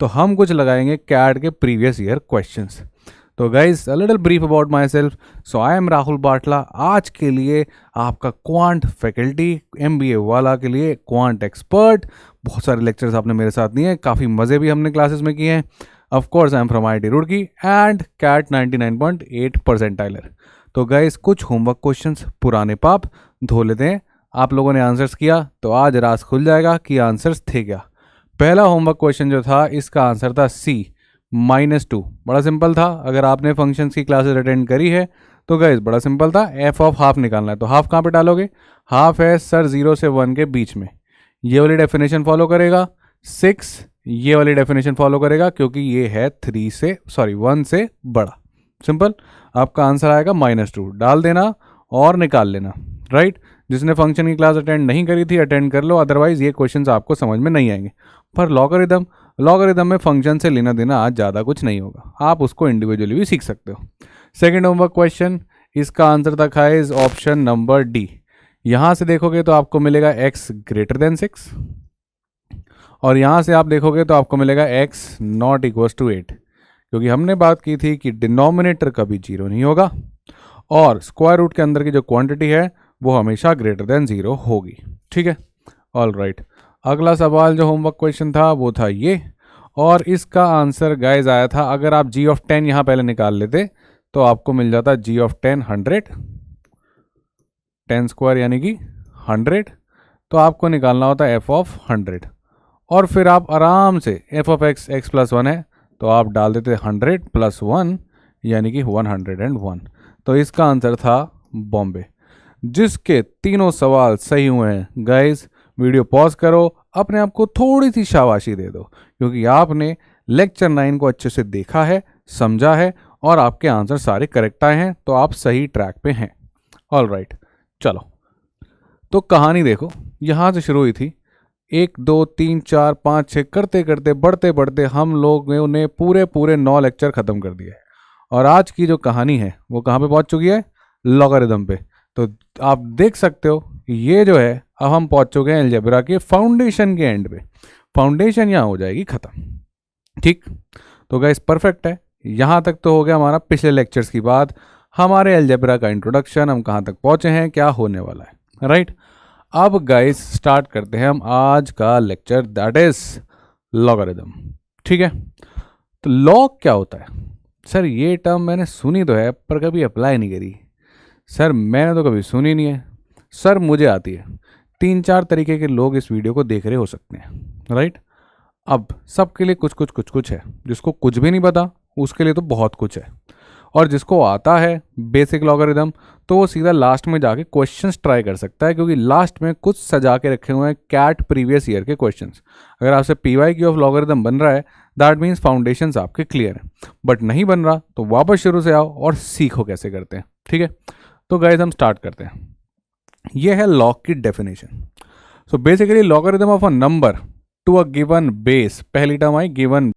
तो हम कुछ लगाएंगे कैट के प्रीवियस ईयर क्वेश्चंस। तो guys a little brief about myself. So I am Rahul Batla. आज के लिए आपका क्वांट फैकल्टी, MBA वाला के लिए क्वांट एक्सपर्ट। बहुत सारे लेक्चर्स आपने मेरे साथ लिए हैं, काफ़ी मज़े भी हमने क्लासेस में किए हैं। Of course I am from IIT Roorkee and CAT 99.8 percentiler. तो गाइज कुछ होमवर्क क्वेश्चंस पुराने पाप धो लेते हैं। आप लोगों ने आंसर्स किया तो आज राज खुल जाएगा कि आंसर्स थे क्या। पहला होमवर्क क्वेश्चन जो था इसका आंसर था C -2। बड़ा सिंपल था। अगर आपने फंक्शंस की क्लासेस अटेंड करी है तो गाइस बड़ा सिंपल था, f ऑफ हाफ निकालना है। तो हाफ कहाँ पे डालोगे? हाफ है सर 0 से 1 के बीच में। ये वाली डेफिनेशन फॉलो करेगा। 6 ये वाली डेफिनेशन फॉलो करेगा क्योंकि ये है 1 से बड़ा। सिंपल। आपका आंसर आएगा -2। डाल देना और निकाल लेना। राइट। जिसने फंक्शन की क्लास अटेंड नहीं करी थी अटेंड कर लो, अदरवाइज ये क्वेश्चंस आपको समझ में नहीं आएंगे। पर लॉगरिदम में फंक्शन से लेना देना आज ज़्यादा कुछ नहीं होगा, आप उसको इंडिविजुअली भी सीख सकते हो। सेकंड होमवर्क क्वेश्चन, इसका आंसर था गाइस ऑप्शन नंबर D। यहाँ से देखोगे तो आपको मिलेगा x ग्रेटर देन 6 और यहाँ से आप देखोगे तो आपको मिलेगा x नॉट इक्वल्स टू 8, क्योंकि हमने बात की थी कि डिनोमिनेटर कभी 0 नहीं होगा और स्क्वायर रूट के अंदर की जो क्वांटिटी है वो हमेशा ग्रेटर देन 0 होगी। ठीक है, ऑल राइट। अगला सवाल जो होमवर्क क्वेश्चन था वो था ये, और इसका आंसर गाइज आया था, अगर आप g ऑफ 10 यहाँ पहले निकाल लेते तो आपको मिल जाता g ऑफ 10 100, 10 स्क्वायर यानी कि 100। तो आपको निकालना होता f ऑफ 100 और फिर आप आराम से f ऑफ x प्लस 1 है तो आप डाल देते 100 प्लस 1 यानी कि 101। तो इसका आंसर था बॉम्बे। जिसके तीनों सवाल सही हुए हैं गाइज, वीडियो पॉज करो, अपने आप को थोड़ी सी शाबाशी दे दो, क्योंकि आपने लेक्चर 9 को अच्छे से देखा है, समझा है और आपके आंसर सारे करेक्ट आए हैं, तो आप सही ट्रैक पे हैं। ऑल राइट, चलो तो कहानी देखो, यहाँ से शुरू हुई थी। 1 2 3 4 5 6 करते करते बढ़ते बढ़ते हम लोगों ने पूरे 9 लेक्चर ख़त्म कर दिए और आज की जो कहानी है वो कहाँ पे पहुँच चुकी है? लॉगरिदम पे। तो आप देख सकते हो ये जो है अब हम पहुंच चुके हैं अलजेब्रा के फाउंडेशन के एंड पे। फाउंडेशन यहाँ हो जाएगी खत्म। ठीक, तो गाइस परफेक्ट है। यहाँ तक तो हो गया हमारा पिछले लेक्चर्स की बात, हमारे अलजेब्रा का इंट्रोडक्शन, हम कहाँ तक पहुँचे हैं, क्या होने वाला है। राइट, अब गाइस स्टार्ट करते हैं हम आज का लेक्चर, दैट इज लॉगरिदम। ठीक है, तो लॉग क्या होता है? सर ये टर्म मैंने सुनी तो है पर कभी अप्लाई नहीं करी। सर मैंने तो कभी सुनी नहीं है। सर मुझे आती है। 3-4 तरीके के लोग इस वीडियो को देख रहे हो सकते हैं। राइट, अब सबके लिए कुछ है। जिसको कुछ भी नहीं पता उसके लिए तो बहुत कुछ है, और जिसको आता है बेसिक लॉगरिदम तो वो सीधा लास्ट में जाके क्वेश्चंस ट्राई कर सकता है, क्योंकि लास्ट में कुछ सजा के रखे हुए हैं कैट प्रीवियस ईयर के क्वेश्चंस। अगर आपसे PYQ ऑफ लॉगरिदम बन रहा है दैट मीन्स फाउंडेशंस आपके क्लियर हैं, बट नहीं बन रहा तो वापस शुरू से आओ और सीखो कैसे करते हैं। ठीक है, तो गाइस हम स्टार्ट करते हैं। ये है लॉग की definition. So basically logarithm of a number to a given base. पहली टर्म आई गिवन